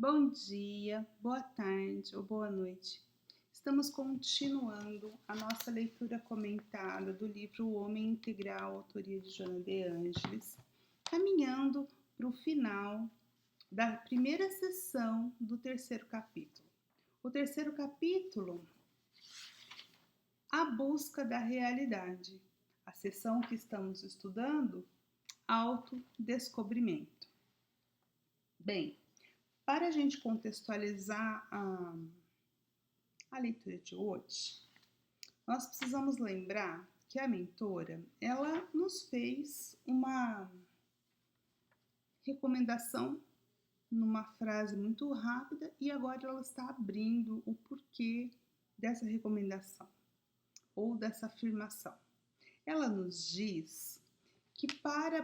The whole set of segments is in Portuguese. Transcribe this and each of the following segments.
Bom dia, boa tarde ou boa noite. Estamos continuando a nossa leitura comentada do livro O Homem Integral, autoria de Joana de Ângeles, caminhando para o final da primeira sessão do terceiro capítulo. O terceiro capítulo, A Busca da Realidade. A sessão que estamos estudando, Autodescobrimento. Bem, para a gente contextualizar a leitura de hoje, nós precisamos lembrar que a mentora, ela nos fez uma recomendação numa frase muito rápida e agora ela está abrindo o porquê dessa recomendação ou dessa afirmação. Ela nos diz que para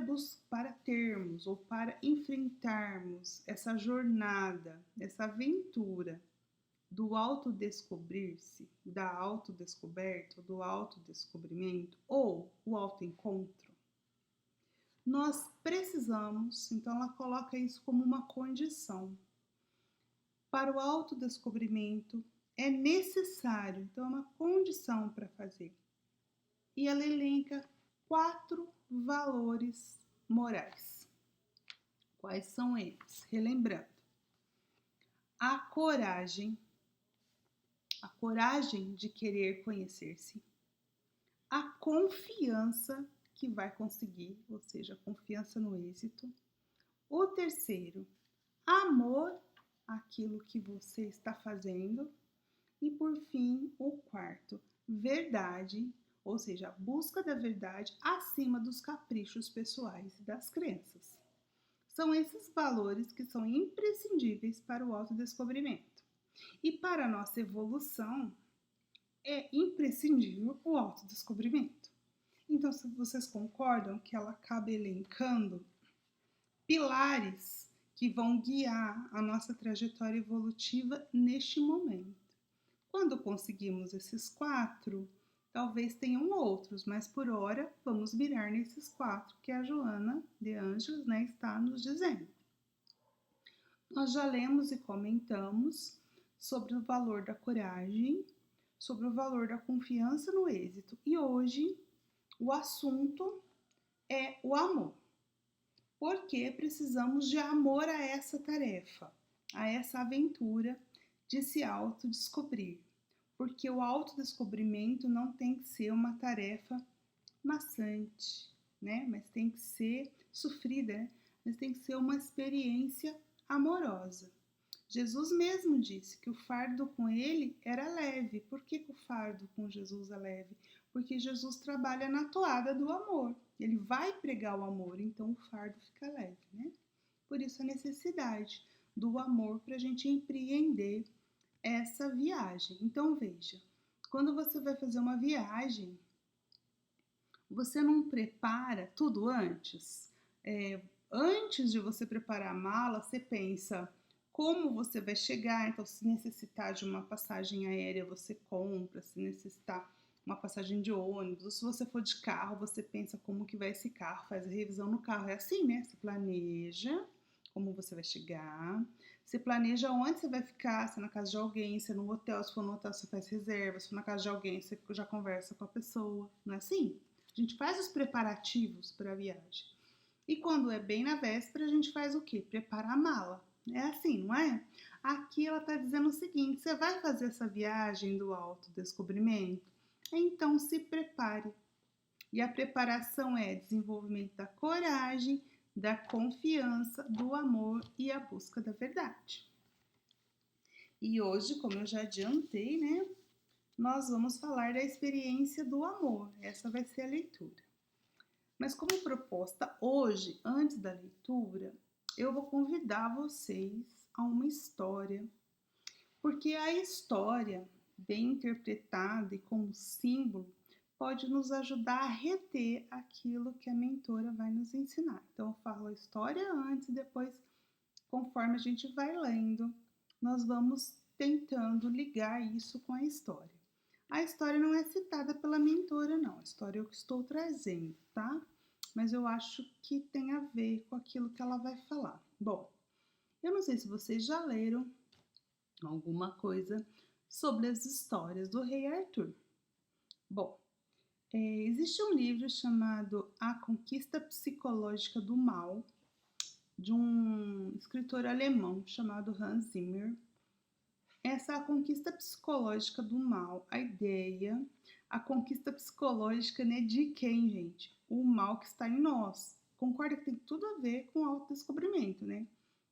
termos ou para enfrentarmos essa jornada, essa aventura do autodescobrir-se, da autodescoberta, do autodescobrimento ou o autoencontro, nós precisamos, então ela coloca isso como uma condição. Para o autodescobrimento é necessário, então é uma condição para fazer. E ela elenca 4 valores morais. Quais são eles? Relembrando. A coragem de querer conhecer-se. A confiança que vai conseguir, ou seja, a confiança no êxito. O terceiro, amor àquilo que você está fazendo. E por fim, o quarto, verdade, ou seja, a busca da verdade acima dos caprichos pessoais e das crenças. São esses valores que são imprescindíveis para o autodescobrimento. E para a nossa evolução, é imprescindível o autodescobrimento. Então, se vocês concordam que ela acaba elencando pilares que vão guiar a nossa trajetória evolutiva neste momento. Quando conseguimos esses 4, talvez tenham outros, mas por hora vamos mirar nesses 4 que a Joana de Ângeles, está nos dizendo. Nós já lemos e comentamos sobre o valor da coragem, sobre o valor da confiança no êxito. E hoje o assunto é o amor. Porque precisamos de amor a essa tarefa, a essa aventura de se autodescobrir. Porque o autodescobrimento não tem que ser uma tarefa maçante, mas tem que ser sofrida, mas tem que ser uma experiência amorosa. Jesus mesmo disse que o fardo com ele era leve. Por que o fardo com Jesus é leve? Porque Jesus trabalha na toada do amor. Ele vai pregar o amor, então o fardo fica leve, Por isso a necessidade do amor para a gente empreender essa viagem. Então veja, quando você vai fazer uma viagem, você não prepara tudo antes? Antes de você preparar a mala, você pensa como você vai chegar, então se necessitar de uma passagem aérea, você compra, se necessitar uma passagem de ônibus, ou se você for de carro, você pensa como que vai esse carro, faz a revisão no carro, é assim, Você planeja como você vai chegar, você planeja onde você vai ficar, se é na casa de alguém, se é no hotel, se for no hotel você faz reserva, se for na casa de alguém você já conversa com a pessoa, não é assim? A gente faz os preparativos para a viagem. E quando é bem na véspera, a gente faz o quê? Prepara a mala. É assim, não é? Aqui ela está dizendo o seguinte, você vai fazer essa viagem do autodescobrimento? Então se prepare. E a preparação é desenvolvimento da coragem, da confiança, do amor e a busca da verdade. E hoje, como eu já adiantei, nós vamos falar da experiência do amor. Essa vai ser a leitura. Mas como proposta hoje, antes da leitura, eu vou convidar vocês a uma história. Porque a história, bem interpretada e como símbolo, pode nos ajudar a reter aquilo que a mentora vai nos ensinar. Então, eu falo a história antes e depois, conforme a gente vai lendo, nós vamos tentando ligar isso com a história. A história não é citada pela mentora, não. A história eu que estou trazendo, tá? Mas eu acho que tem a ver com aquilo que ela vai falar. Bom, Eu não sei se vocês já leram alguma coisa sobre as histórias do Rei Arthur. Bom, existe um livro chamado A Conquista Psicológica do Mal, de um escritor alemão chamado Hans Zimmer. Essa é a conquista psicológica do mal, a ideia, a conquista psicológica, né, de quem, gente? O mal que está em nós. Concorda que tem tudo a ver com o autodescobrimento, né?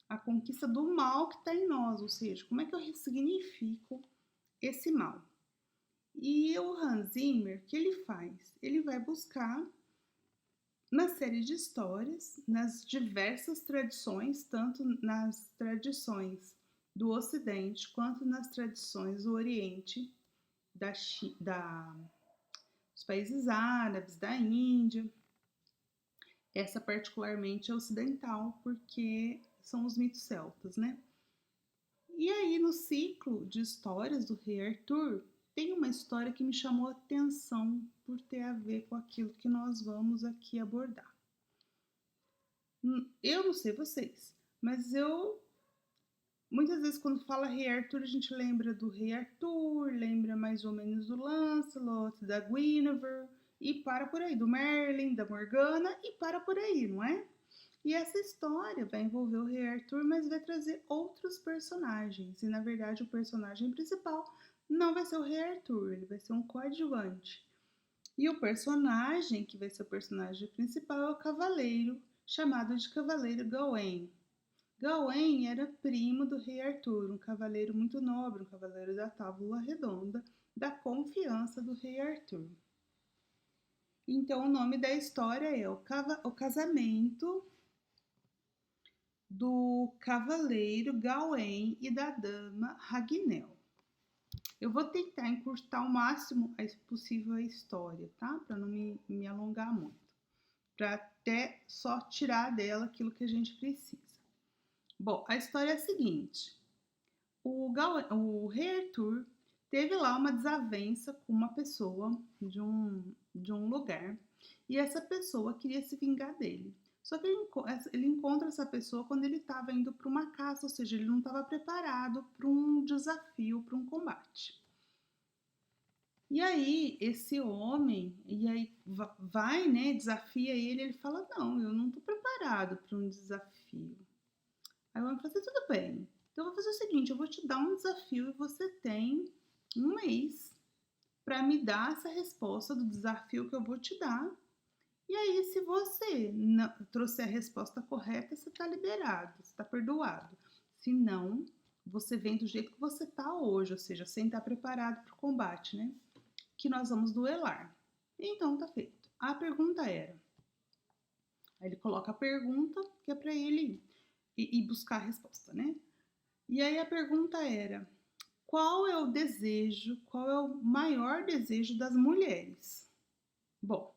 A conquista do mal que está em nós, ou seja, como é que eu ressignifico esse mal? E o Hans Zimmer, o que ele faz? Ele vai buscar na série de histórias, nas diversas tradições, tanto nas tradições do Ocidente quanto nas tradições do Oriente, dos países árabes, da Índia. Essa particularmente é ocidental, porque são os mitos celtas, né? E aí, no ciclo de histórias do Rei Arthur, tem uma história que me chamou a atenção por ter a ver com aquilo que nós vamos aqui abordar. Eu não sei vocês, mas muitas vezes quando fala Rei Arthur, a gente lembra do Rei Arthur, lembra mais ou menos do Lancelot, da Guinevere, e para por aí, do Merlin, da Morgana, e para por aí, não é? E essa história vai envolver o Rei Arthur, mas vai trazer outros personagens. E na verdade o personagem principal não vai ser o Rei Arthur, ele vai ser um coadjuvante. E o personagem que vai ser o personagem principal é o cavaleiro, chamado de Cavaleiro Gawain. Gawain era primo do Rei Arthur, um cavaleiro muito nobre, um cavaleiro da Tábua Redonda, da confiança do Rei Arthur. Então o nome da história é o casamento do cavaleiro Gawain e da dama Ragnell. Eu vou tentar encurtar o máximo possível a história, tá? Para não me alongar muito. Para até só tirar dela aquilo que a gente precisa. Bom, a história é a seguinte. O Rei Arthur teve lá uma desavença com uma pessoa de um lugar. E essa pessoa queria se vingar dele. Só que ele encontra essa pessoa quando ele estava indo para uma caça, ou seja, ele não estava preparado para um desafio, para um combate. E aí, esse homem, vai, né, desafia ele fala, não, eu não estou preparado para um desafio. Aí o homem fala assim, tudo bem, então eu vou fazer o seguinte, eu vou te dar um desafio e você tem um mês para me dar essa resposta do desafio que eu vou te dar. E aí, se você não trouxer a resposta correta, você está liberado, você está perdoado. Se não, você vem do jeito que você está hoje, ou seja, sem estar preparado para o combate, né? Que nós vamos duelar. Então, tá feito. A pergunta era... Aí ele coloca a pergunta, que é para ele ir buscar a resposta, né? E aí a pergunta era... Qual é o maior desejo das mulheres? Bom,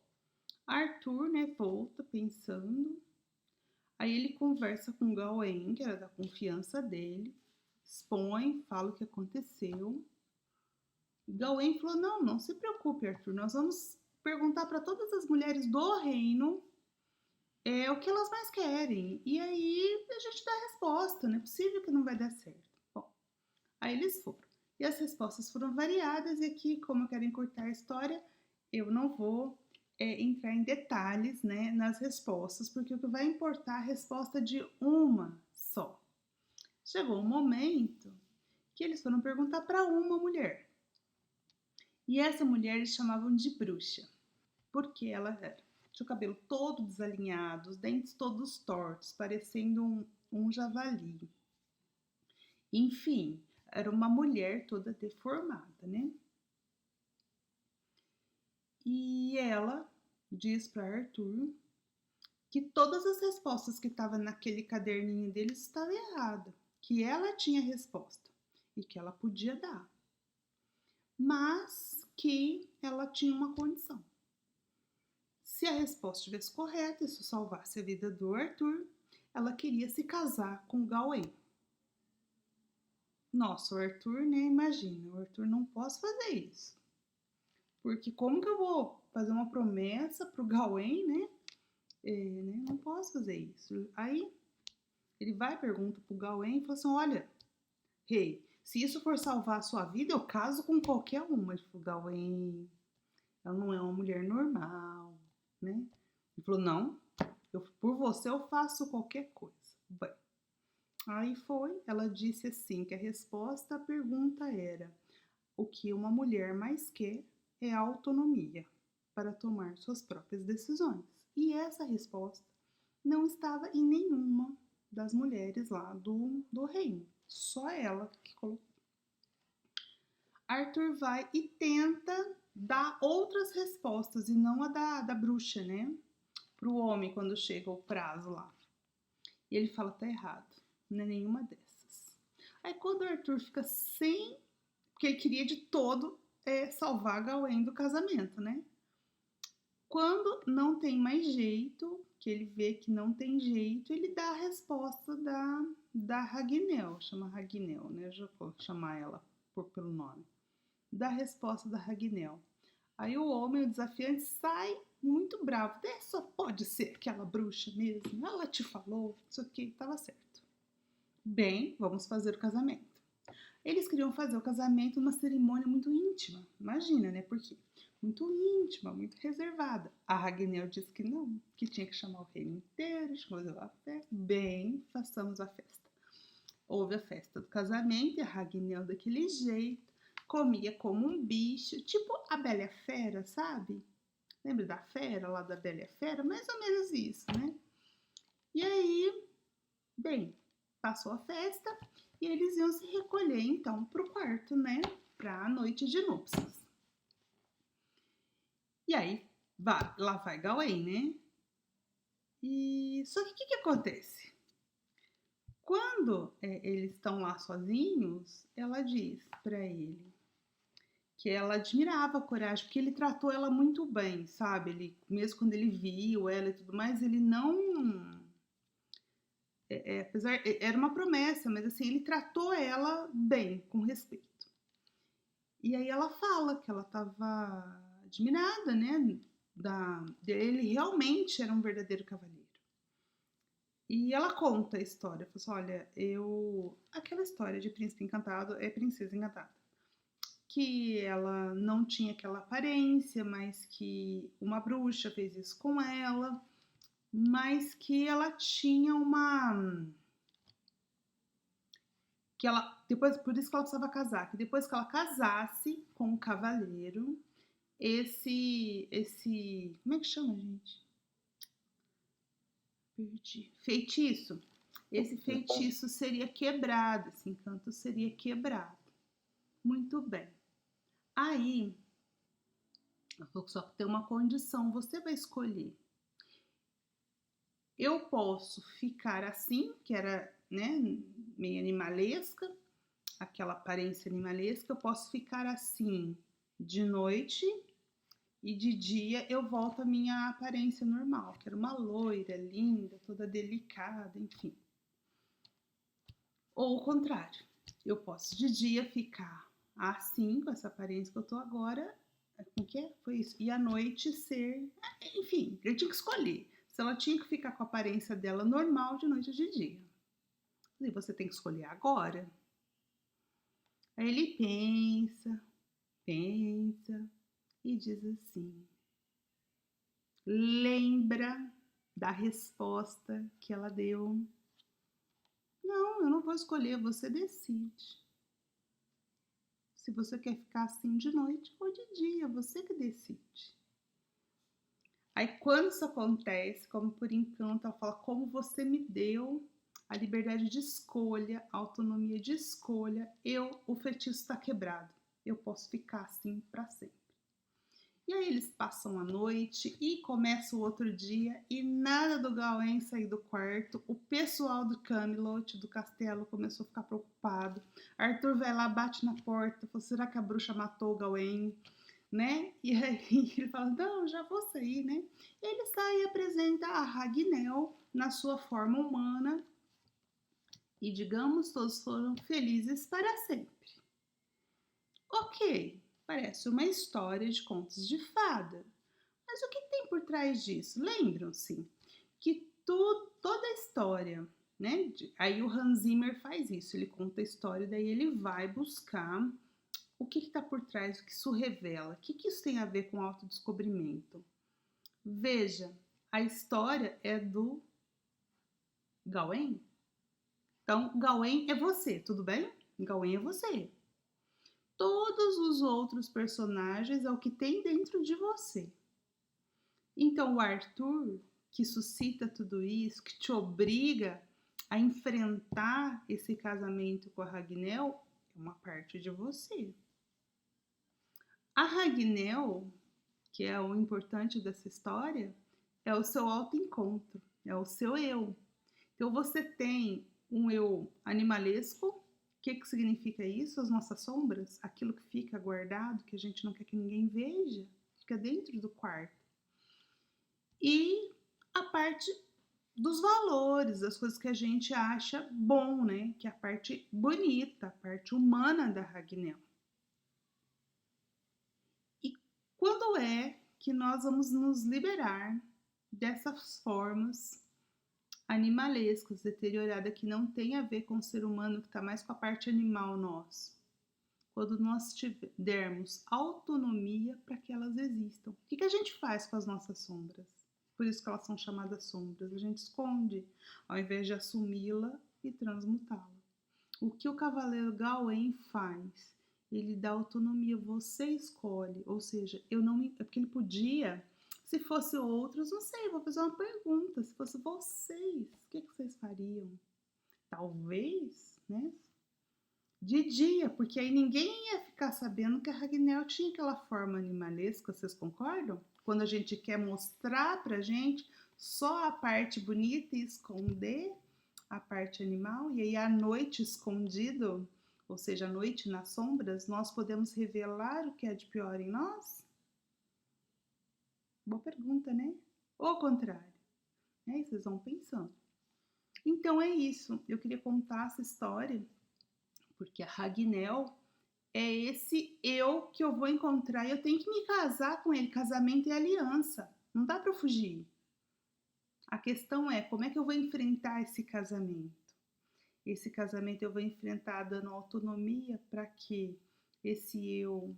Arthur, né, volta pensando, aí ele conversa com Gawain, que era da confiança dele, expõe, fala o que aconteceu. E Gawain falou, não se preocupe, Arthur, nós vamos perguntar para todas as mulheres do reino o que elas mais querem, e aí a gente dá a resposta, não é possível que não vai dar certo. Bom, aí eles foram, e as respostas foram variadas, e aqui, como eu quero encurtar a história, eu não vou entrar em detalhes, né, nas respostas, porque o que vai importar é a resposta de uma só. Chegou um momento que eles foram perguntar para uma mulher. E essa mulher eles chamavam de bruxa, porque ela tinha o cabelo todo desalinhado, os dentes todos tortos, parecendo um javali. Enfim, era uma mulher toda deformada, né? E ela diz para Arthur que todas as respostas que estavam naquele caderninho deles estavam erradas, que ela tinha a resposta e que ela podia dar, mas que ela tinha uma condição. Se a resposta estivesse correta, isso salvasse a vida do Arthur, ela queria se casar com Gawain. Nossa, o Arthur, né? Imagina, o Arthur não posso fazer isso. Porque como que eu vou fazer uma promessa pro Gawain, né? Não posso fazer isso. Aí Ele vai e pergunta pro Gawain e fala assim, olha, rei, se isso for salvar a sua vida, eu caso com qualquer uma. Ele falou, Gawain, ela não é uma mulher normal, né? Ele falou, não, por você eu faço qualquer coisa. Bem, aí foi, ela disse assim, que a resposta à pergunta era, o que uma mulher mais quer é autonomia para tomar suas próprias decisões. E essa resposta não estava em nenhuma das mulheres lá do reino. Só ela que colocou. Arthur vai e tenta dar outras respostas e não a da bruxa, né? Para o homem quando chega o prazo lá. E ele fala, tá errado, não é nenhuma dessas. Aí quando o Arthur fica sem, porque ele queria de todo salvar Gawain do casamento, né? Quando não tem mais jeito, que ele vê que não tem jeito, ele dá a resposta da Ragnell, chama Ragnell, né? Já vou chamar ela pelo nome. Dá a resposta da Ragnell. Aí o homem, o desafiante, sai muito bravo. Só pode ser aquela bruxa mesmo. Ela te falou, isso aqui estava certo. Bem, vamos fazer o casamento. Eles queriam fazer o casamento numa cerimônia muito íntima. Imagina, né? Por quê? Muito íntima, muito reservada. A Ragnell disse que não, que tinha que chamar o reino inteiro, fazer a festa. Bem, façamos a festa. Houve a festa do casamento e a Ragnell daquele jeito, comia como um bicho, tipo a Bela e a Fera, sabe? Lembra da Fera, lá da Bela e a Fera? Mais ou menos isso, né? E aí, bem, passou a festa e eles iam se recolher, então, pro quarto, né? Pra noite de núpcias. E aí, lá vai Gawain, né? E só que o que acontece? Quando eles estão lá sozinhos, ela diz pra ele que ela admirava a coragem, porque ele tratou ela muito bem, sabe? Ele, mesmo quando ele viu ela e tudo mais, ele não... apesar, era uma promessa, mas assim, ele tratou ela bem, com respeito. E aí ela fala que ela estava admirada, né? Ele realmente era um verdadeiro cavaleiro. E ela conta a história, fala assim, olha, aquela história de príncipe encantado é princesa encantada. Que ela não tinha aquela aparência, mas que uma bruxa fez isso com ela, mas que ela tinha que ela depois, por isso que ela precisava casar, que depois que ela casasse com o cavaleiro, esse como é que chama, gente? Perdi. Feitiço. Esse feitiço seria quebrado, esse encanto seria quebrado. Muito bem. Aí, só que tem uma condição, você vai escolher. Eu posso ficar assim, que era, né, meio animalesca, aquela aparência animalesca, eu posso ficar assim de noite e de dia eu volto à minha aparência normal, que era uma loira, linda, toda delicada, enfim. Ou o contrário, eu posso de dia ficar assim, com essa aparência que eu tô agora, como que é? Foi isso. E à noite ser, enfim, eu tinha que escolher. Se ela tinha que ficar com a aparência dela normal de noite ou de dia. E você tem que escolher agora. Aí ele pensa e diz assim: lembra da resposta que ela deu? Não, eu não vou escolher, você decide. Se você quer ficar assim de noite ou de dia, você que decide. Aí quando isso acontece, como por encanto, ela fala, como você me deu a liberdade de escolha, a autonomia de escolha, o feitiço está quebrado. Eu posso ficar assim para sempre. E aí eles passam a noite e começa o outro dia e nada do Gawain sair do quarto. O pessoal do Camelot, do castelo, começou a ficar preocupado. Arthur vai lá, bate na porta, fala, será que a bruxa matou o Gawain? Né? E aí ele fala, não, já vou sair, né? Ele sai e apresenta a Ragnell na sua forma humana e, digamos, todos foram felizes para sempre. Ok, parece uma história de contos de fada, mas o que tem por trás disso? Lembram-se que toda a história né? Aí o Hans Zimmer faz isso, ele conta a história, daí ele vai buscar o que está por trás, o que isso revela, o que isso tem a ver com autodescobrimento. Veja, a história é do Gawain. Então, Gawain é você, tudo bem? Gawain é você. Todos os outros personagens é o que tem dentro de você. Então, o Arthur, que suscita tudo isso, que te obriga a enfrentar esse casamento com a Ragnell, é uma parte de você. A Ragnell, que é o importante dessa história, é o seu autoencontro, é o seu eu. Então você tem um eu animalesco. O que significa isso? As nossas sombras, aquilo que fica guardado, que a gente não quer que ninguém veja, fica dentro do quarto. E a parte dos valores, das coisas que a gente acha bom, né? Que é a parte bonita, a parte humana da Ragnell. E quando é que nós vamos nos liberar dessas formas animalescas, deterioradas, que não tem a ver com o ser humano, que está mais com a parte animal nossa? Quando nós dermos autonomia para que elas existam. O que a gente faz com as nossas sombras? Por isso que elas são chamadas sombras. A gente esconde, ao invés de assumi-la e transmutá-la. O que o cavaleiro Gawain faz? Ele dá autonomia, você escolhe. Ou seja, eu não me... É porque ele podia, se fosse outros, não sei, vou fazer uma pergunta. Se fosse vocês, o que vocês fariam? Talvez, né? De dia, porque aí ninguém ia ficar sabendo que a Ragnell tinha aquela forma animalesca, vocês concordam? Quando a gente quer mostrar pra gente só a parte bonita e esconder a parte animal, e aí à noite escondido, ou seja, à noite nas sombras, nós podemos revelar o que é de pior em nós? Boa pergunta, né? Ou ao contrário? Aí vocês vão pensando. Então é isso, eu queria contar essa história, porque a Ragnell é esse eu que eu vou encontrar e eu tenho que me casar com ele. Casamento é aliança, não dá para fugir. A questão é como é que eu vou enfrentar esse casamento. Esse casamento eu vou enfrentar dando autonomia para que esse eu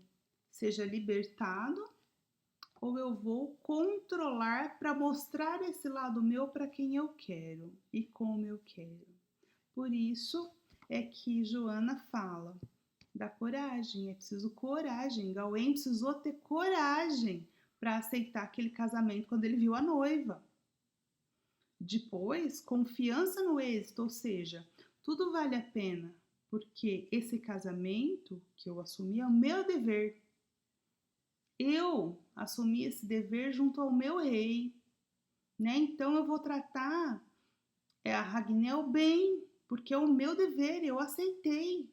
seja libertado, ou eu vou controlar para mostrar esse lado meu para quem eu quero e como eu quero. Por isso é que Joana fala da coragem, é preciso coragem. Gawain precisou ter coragem para aceitar aquele casamento quando ele viu a noiva. Depois, confiança no êxito, ou seja, tudo vale a pena, porque esse casamento que eu assumi é o meu dever. Eu assumi esse dever junto ao meu rei, né? Então eu vou tratar a Ragnell bem, porque é o meu dever, eu aceitei.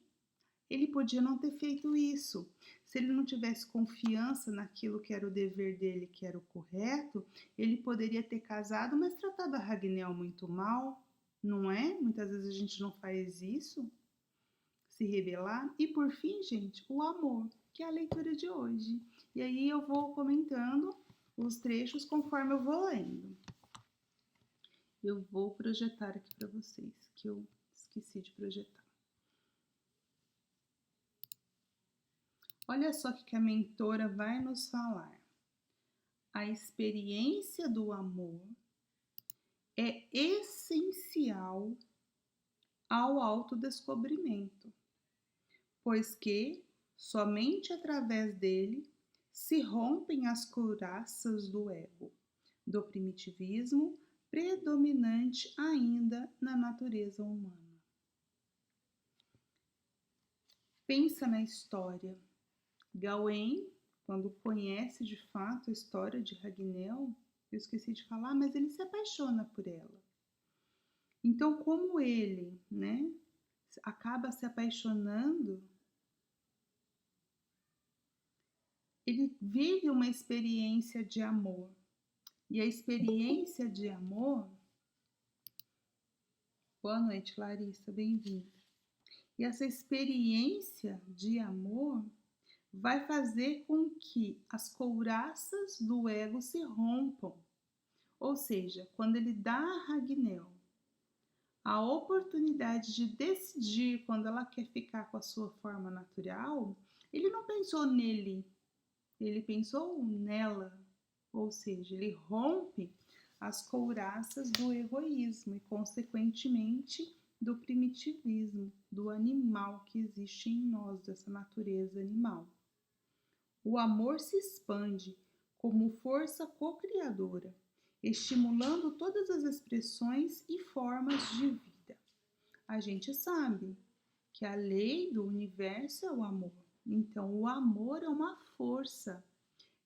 Ele podia não ter feito isso. Se ele não tivesse confiança naquilo que era o dever dele, que era o correto, ele poderia ter casado, mas tratado a Ragnell muito mal, não é? Muitas vezes a gente não faz isso, se rebelar. E por fim, gente, o amor, que é a leitura de hoje. E aí eu vou comentando os trechos conforme eu vou lendo. Eu vou projetar aqui para vocês, que eu esqueci de projetar. Olha só o que a mentora vai nos falar. A experiência do amor é essencial ao autodescobrimento, pois que somente através dele se rompem as couraças do ego, do primitivismo predominante ainda na natureza humana. Pensa na história. Gawain, quando conhece de fato a história de Ragnell, eu esqueci de falar, mas ele se apaixona por ela. Então, como ele, né, acaba se apaixonando, ele vive uma experiência de amor. E a experiência de amor... Boa noite, Larissa, bem-vinda. E essa experiência de amor vai fazer com que as couraças do ego se rompam. Ou seja, quando ele dá a Ragnell a oportunidade de decidir quando ela quer ficar com a sua forma natural, ele não pensou nele, ele pensou nela. Ou seja, ele rompe as couraças do egoísmo e, consequentemente, do primitivismo, do animal que existe em nós, dessa natureza animal. O amor se expande como força co-criadora, estimulando todas as expressões e formas de vida. A gente sabe que a lei do universo é o amor. Então, o amor é uma força.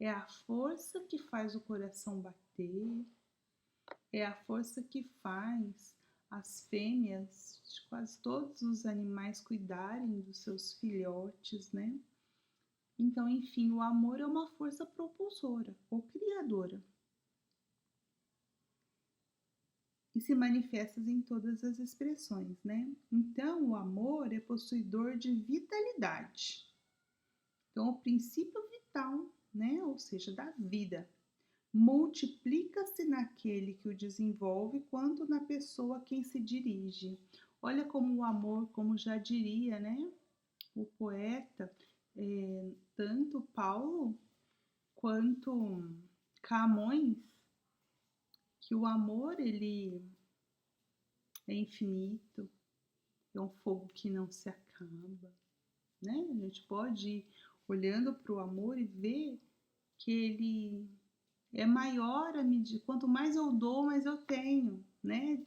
É a força que faz o coração bater, é a força que faz as fêmeas de quase todos os animais cuidarem dos seus filhotes, né? Então, enfim, o amor é uma força propulsora, ou criadora, e se manifesta em todas as expressões, né? Então, o amor é possuidor de vitalidade. Então, o princípio vital, né? Ou seja, da vida, multiplica-se naquele que o desenvolve quanto na pessoa a quem se dirige. Olha como o amor, como já diria, né, o poeta, tanto Paulo quanto Camões, que o amor ele é infinito, é um fogo que não se acaba, né? A gente pode ir olhando para o amor e ver que ele é maior a medida, quanto mais eu dou, mais eu tenho, né?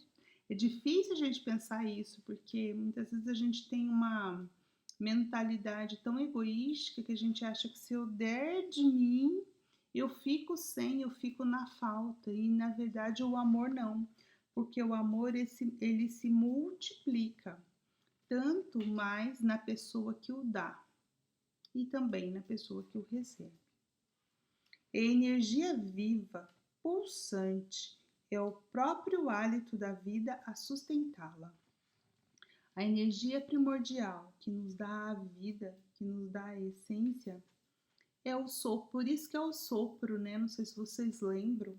É difícil a gente pensar isso, porque muitas vezes a gente tem uma mentalidade tão egoística que a gente acha que se eu der de mim, eu fico sem, eu fico na falta. E na verdade o amor não, porque o amor ele se multiplica tanto mais na pessoa que o dá e também na pessoa que o recebe. É energia viva, pulsante, é o próprio hálito da vida a sustentá-la. A energia primordial que nos dá a vida, que nos dá a essência, é o sopro. Por isso que é o sopro, né? Não sei se vocês lembram,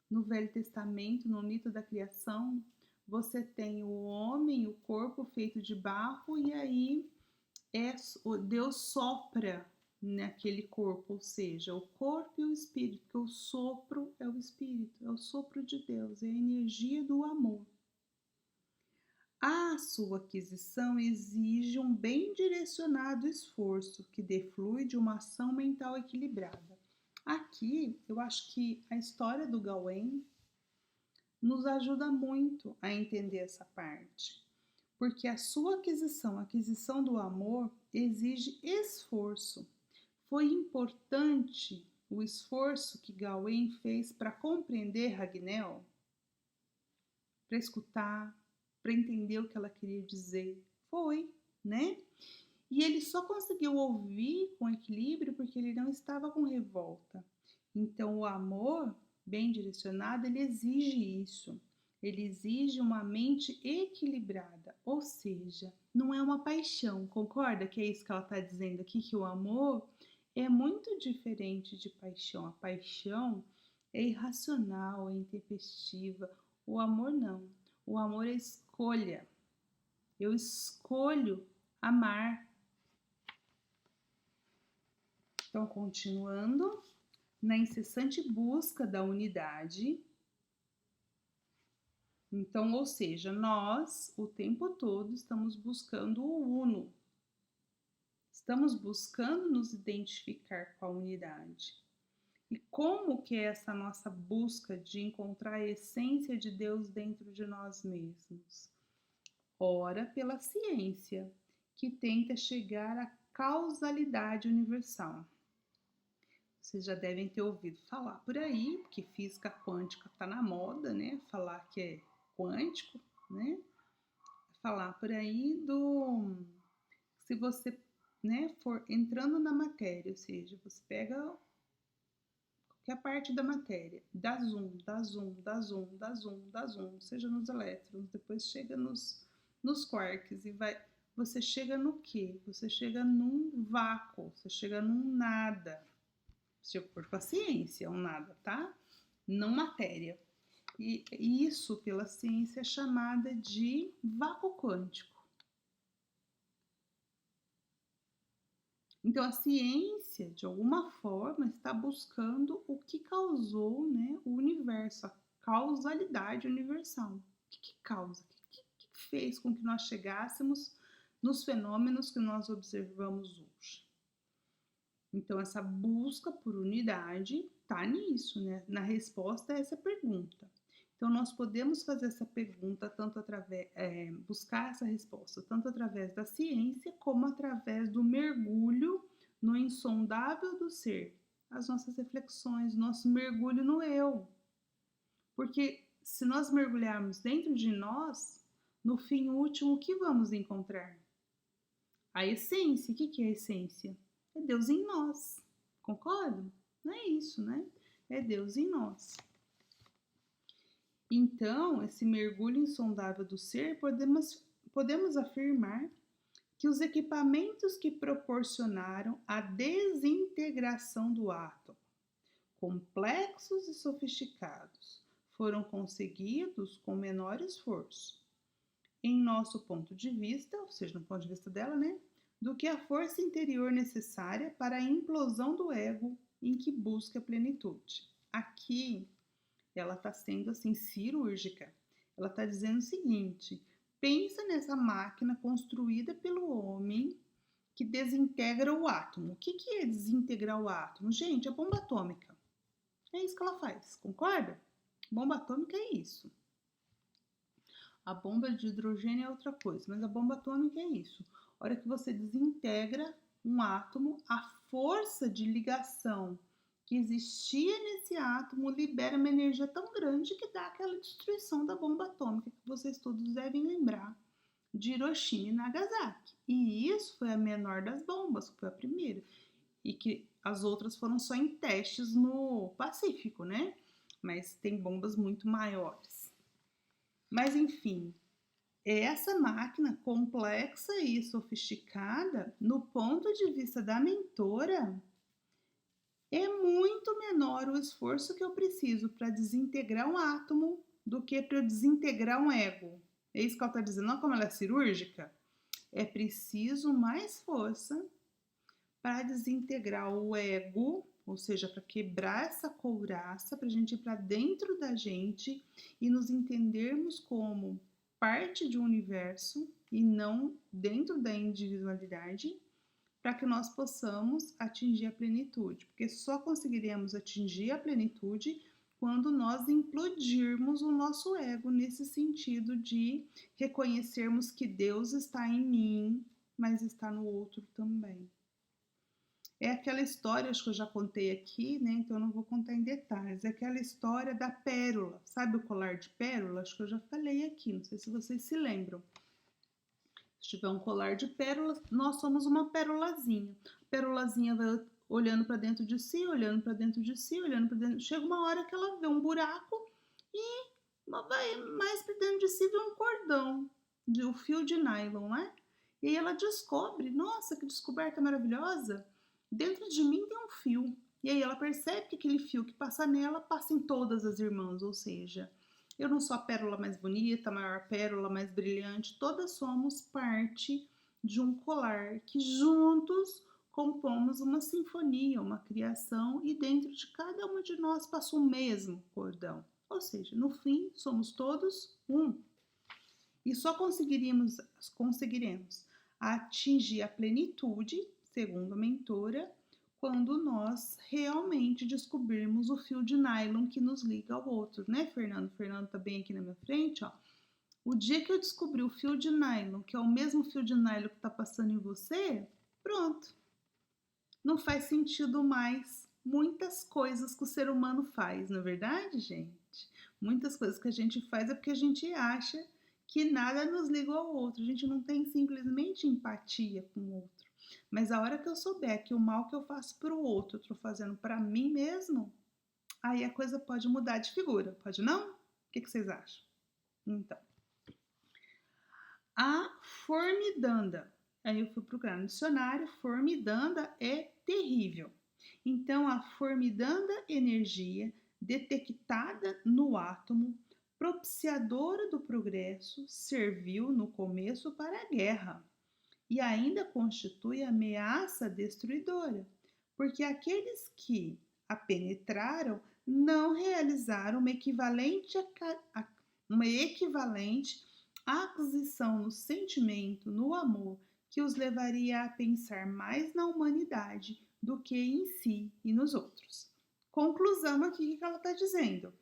no Velho Testamento, no mito da criação, você tem o homem, o corpo feito de barro, e aí Deus sopra naquele corpo, ou seja, o corpo e o espírito, porque o sopro é o espírito, é o sopro de Deus, é a energia do amor. A sua aquisição exige um bem direcionado esforço que deflui de uma ação mental equilibrada. Aqui, eu acho que a história do Gawain nos ajuda muito a entender essa parte, porque a sua aquisição, a aquisição do amor, exige esforço. Foi importante o esforço que Gawain fez para compreender Ragnell, para escutar, para entender o que ela queria dizer. Foi, né? E ele só conseguiu ouvir com equilíbrio porque ele não estava com revolta. Então, o amor bem direcionado, ele exige isso. Ele exige uma mente equilibrada, ou seja, não é uma paixão, concorda que é isso que ela está dizendo aqui, que o amor é muito diferente de paixão. A paixão é irracional, é intempestiva. O amor não. O amor é escolha. Eu escolho amar. Então, continuando, na incessante busca da unidade. Então, ou seja, nós, o tempo todo, estamos buscando o uno. Estamos buscando nos identificar com a unidade. E como que é essa nossa busca de encontrar a essência de Deus dentro de nós mesmos? Ora, pela ciência, que tenta chegar à causalidade universal. Vocês já devem ter ouvido falar por aí, porque física quântica está na moda, né? Falar que é quântico, né? Falar por aí do... Se você, né, for entrando na matéria, ou seja, você pega qualquer parte da matéria, dá zoom, dá zoom, dá zoom, dá zoom, dá zoom, seja nos elétrons, depois chega nos quarks e vai... Você chega no quê? Você chega num vácuo, você chega num nada. Se eu for com a ciência, um nada, tá? Não matéria. E isso, pela ciência, é chamada de vácuo quântico. Então, a ciência, de alguma forma, está buscando o que causou, né, o universo, a causalidade universal. O que causa? O que fez com que nós chegássemos nos fenômenos que nós observamos hoje? Então, essa busca por unidade está nisso, né? Na resposta a essa pergunta. Então, nós podemos fazer essa pergunta tanto através, buscar essa resposta tanto através da ciência como através do mergulho no insondável do ser, as nossas reflexões, nosso mergulho no eu. Porque se nós mergulharmos dentro de nós, no fim último, o que vamos encontrar? A essência. O que é a essência? É Deus em nós. Concordam? Não é isso, né? É Deus em nós. Então, esse mergulho insondável do ser, podemos afirmar que os equipamentos que proporcionaram a desintegração do átomo, complexos e sofisticados, foram conseguidos com menor esforço, em nosso ponto de vista, ou seja, no ponto de vista dela, né? Do que a força interior necessária para a implosão do ego em que busca a plenitude. Aqui, ela está sendo assim cirúrgica. Ela está dizendo o seguinte: pensa nessa máquina construída pelo homem que desintegra o átomo. O que é desintegrar o átomo? Gente, a bomba atômica. É isso que ela faz, concorda? Bomba atômica é isso. A bomba de hidrogênio é outra coisa, mas a bomba atômica é isso. A hora que você desintegra um átomo, a força de ligação que existia nesse átomo libera uma energia tão grande que dá aquela destruição da bomba atômica que vocês todos devem lembrar de Hiroshima e Nagasaki. E isso foi a menor das bombas, foi a primeira. E que as outras foram só em testes no Pacífico, né? Mas tem bombas muito maiores. Mas enfim, essa máquina complexa e sofisticada, no ponto de vista da mentora, é muito menor o esforço que eu preciso para desintegrar um átomo do que para desintegrar um ego. É isso que ela está dizendo. Olha como ela é cirúrgica. É preciso mais força para desintegrar o ego, ou seja, para quebrar essa couraça, para a gente ir para dentro da gente e nos entendermos como parte de um universo e não dentro da individualidade, para que nós possamos atingir a plenitude, porque só conseguiremos atingir a plenitude quando nós implodirmos o nosso ego nesse sentido de reconhecermos que Deus está em mim, mas está no outro também. É aquela história, acho que eu já contei aqui, né? Então eu não vou contar em detalhes. É aquela história da pérola. Sabe o colar de pérola? Acho que eu já falei aqui, não sei se vocês se lembram. Se tiver um colar de pérolas, nós somos uma pérolazinha. A pérolazinha vai olhando para dentro de si, olhando para dentro de si, olhando para dentro. Chega uma hora que ela vê um buraco e vai mais para dentro de si vê um cordão, um fio de nylon, né? E aí ela descobre, nossa, que descoberta maravilhosa! Dentro de mim tem um fio. E aí ela percebe que aquele fio que passa nela passa em todas as irmãs, ou seja, eu não sou a pérola mais bonita, a maior pérola mais brilhante, todas somos parte de um colar que juntos compomos uma sinfonia, uma criação e dentro de cada uma de nós passa o mesmo cordão. Ou seja, no fim, somos todos um. E só conseguiremos atingir a plenitude, segundo a mentora, quando nós realmente descobrirmos o fio de nylon que nos liga ao outro, né, Fernando? O Fernando tá bem aqui na minha frente, ó. O dia que eu descobri o fio de nylon, que é o mesmo fio de nylon que tá passando em você, pronto. Não faz sentido mais muitas coisas que o ser humano faz, não é verdade, gente? Muitas coisas que a gente faz é porque a gente acha que nada nos liga ao outro. A gente não tem simplesmente empatia com o outro. Mas a hora que eu souber que o mal que eu faço para o outro, eu estou fazendo para mim mesmo, aí a coisa pode mudar de figura, pode não? O que vocês acham? Então, a formidanda. Aí eu fui procurar no dicionário, formidanda é terrível. Então, a formidanda energia detectada no átomo, propiciadora do progresso, serviu no começo para a guerra e ainda constitui ameaça destruidora, porque aqueles que a penetraram não realizaram uma equivalente aquisição no sentimento, no amor, que os levaria a pensar mais na humanidade do que em si e nos outros. Conclusão aqui que ela está dizendo.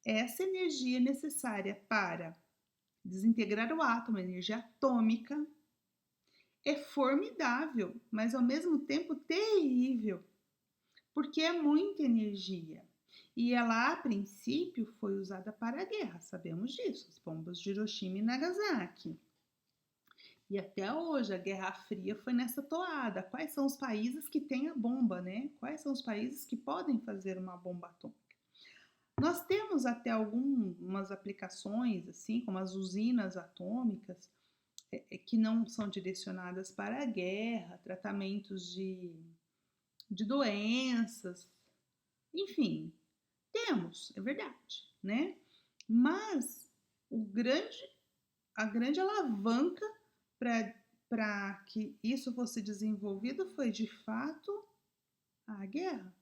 Essa energia necessária para desintegrar o átomo, a energia atômica, é formidável, mas ao mesmo tempo terrível, porque é muita energia. E ela, a princípio, foi usada para a guerra, sabemos disso, as bombas de Hiroshima e Nagasaki. E até hoje a Guerra Fria foi nessa toada. Quais são os países que têm a bomba, né? Quais são os países que podem fazer uma bomba atômica? Nós temos até algumas aplicações, assim, como as usinas atômicas, que não são direcionadas para a guerra, tratamentos de doenças, enfim, temos, é verdade, né? Mas a grande alavanca para que isso fosse desenvolvido foi, de fato, a guerra.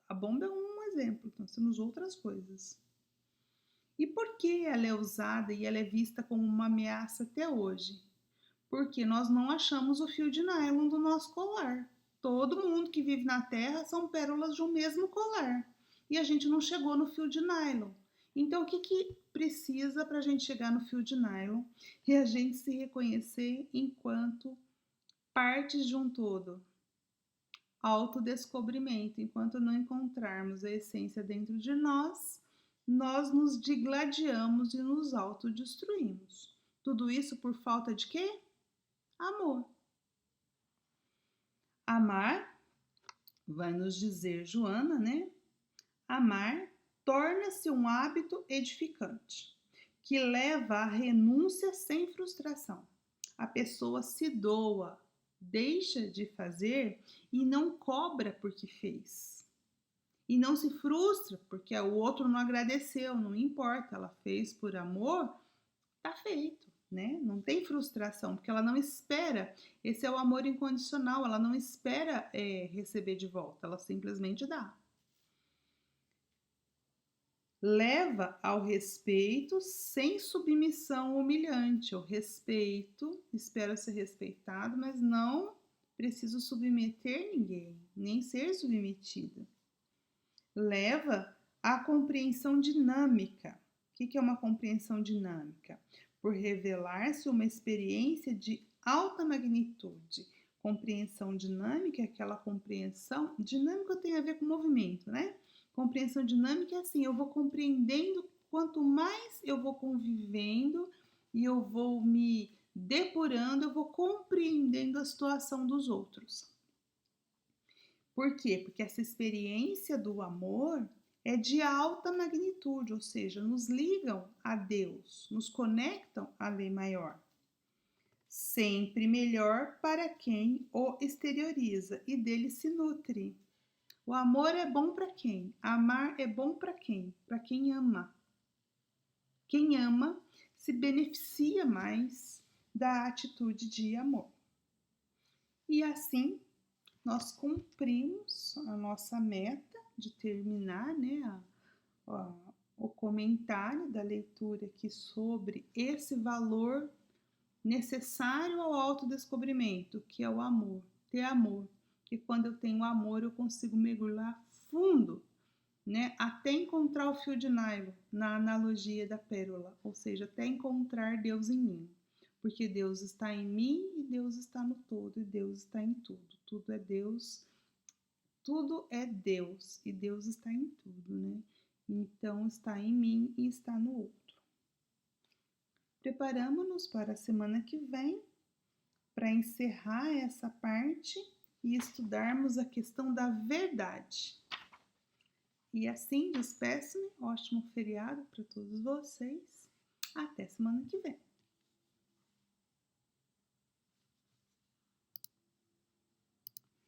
A bomba é um exemplo, nós temos outras coisas. E por que ela é usada e ela é vista como uma ameaça até hoje? Porque nós não achamos o fio de nylon do nosso colar. Todo mundo que vive na Terra são pérolas de um mesmo colar. E a gente não chegou no fio de nylon. Então, o que precisa para a gente chegar no fio de nylon? E a gente se reconhecer enquanto partes de um todo. Autodescobrimento. Enquanto não encontrarmos a essência dentro de nós, nós nos digladiamos e nos autodestruímos. Tudo isso por falta de quê? Amor. Amar, vai nos dizer Joana, né? Amar torna-se um hábito edificante, que leva à renúncia sem frustração. A pessoa se doa, deixa de fazer e não cobra porque fez. E não se frustra porque o outro não agradeceu, não importa, ela fez por amor, tá feito, né? Não tem frustração, porque ela não espera. Esse é o amor incondicional, ela não espera receber de volta, ela simplesmente dá. Leva ao respeito sem submissão humilhante. O respeito, espero ser respeitado, mas não preciso submeter ninguém, nem ser submetida. Leva à compreensão dinâmica. O que é uma compreensão dinâmica? Por revelar-se uma experiência de alta magnitude. Compreensão dinâmica é aquela compreensão. Dinâmica tem a ver com movimento, né? Compreensão dinâmica é assim: eu vou compreendendo, quanto mais eu vou convivendo e eu vou me depurando, eu vou compreendendo a situação dos outros. Por quê? Porque essa experiência do amor é de alta magnitude, ou seja, nos ligam a Deus, nos conectam à lei maior. Sempre melhor para quem o exterioriza e dele se nutre. O amor é bom para quem? Amar é bom para quem? Para quem ama. Quem ama se beneficia mais da atitude de amor. E assim, nós cumprimos a nossa meta de terminar, né, o comentário da leitura aqui sobre esse valor necessário ao autodescobrimento, que é o amor, ter amor. Que quando eu tenho amor, eu consigo mergulhar fundo, né, até encontrar o fio de nylon, na analogia da pérola, ou seja, até encontrar Deus em mim. Porque Deus está em mim e Deus está no todo, e Deus está em tudo. Tudo é Deus e Deus está em tudo, né? Então está em mim e está no outro. Preparamos-nos para a semana que vem para encerrar essa parte e estudarmos a questão da verdade. E assim, despeço-me, ótimo feriado para todos vocês. Até semana que vem.